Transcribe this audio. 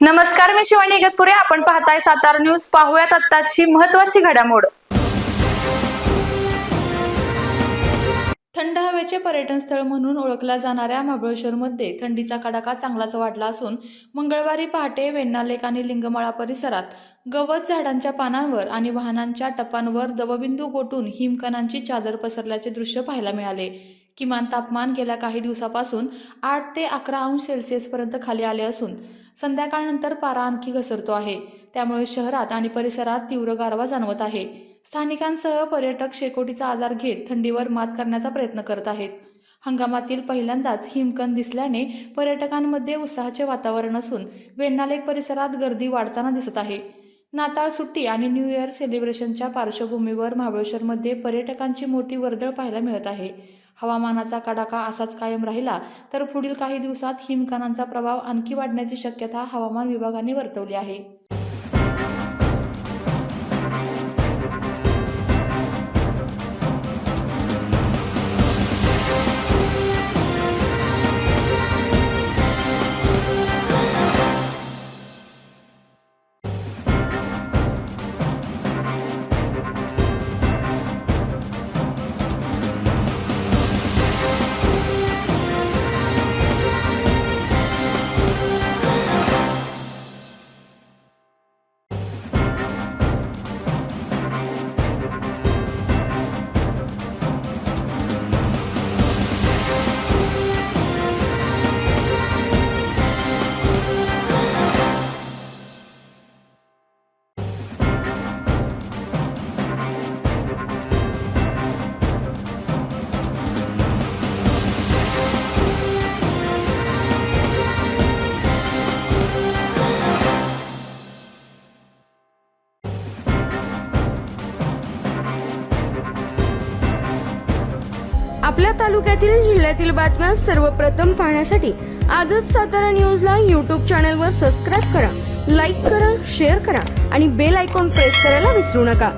नमस्कार, मी शिवानी इगतपुरे. आपण पाहताय सातारा न्यूज. पाहूयात आत्ताची महत्त्वाची घडामोड. थंड हवेचे पर्यटन स्थळ म्हणून ओळखल्या जाणाऱ्या महाबळेश्वरमध्ये थंडीचा कडाका चांगलाच वाढला असून मंगळवारी पहाटे वेण्णा लेक आणि लिंगमाळा परिसरात गवत, झाडांच्या पानांवर आणि वाहनांच्या टपांवर दवबिंदू गोठून हिमकणांची चादर पसरल्याचे दृश्य पाहायला मिळाले. किमान तापमान गेल्या काही दिवसापासून 8 ते 11 अंश सेल्सिअसपर्यंत खाली आले असून संध्याकाळनंतर पारा आणखी घसरतो आहे. त्यामुळे शहरात आणि परिसरात तीव्र गारवा जाणवत आहे. स्थानिकांसह पर्यटक शेकोटीचा आधार घेत थंडीवर मात करण्याचा प्रयत्न करत आहेत. हंगामातील पहिल्यांदाच हिमकण दिसल्याने पर्यटकांमध्ये उत्साहाचे वातावरण असून वेण्णा लेक परिसरात गर्दी वाढताना दिसत आहे. नाताळ सुट्टी आणि न्यू इयर सेलिब्रेशनच्या पार्श्वभूमीवर महाबळेश्वरमध्ये पर्यटकांची मोठी वर्दळ पाहायला मिळत आहे. हवामानाचा कडाका असाच कायम राहिला तर पुढील काही दिवसात हिमकणांचा प्रभाव आणखी वाढण्याची शक्यता हवामान विभागाने वर्तवली आहे. आपल्या तालुक्यातील जिल्ह्यातील बातम्या सर्वप्रथम पाहण्यासाठी आजच सातारा न्यूजला YouTube चॅनलवर सबस्क्राईब करा, लाईक करा, शेअर करा आणि बेल आयकॉन प्रेस करायला विसरू नका.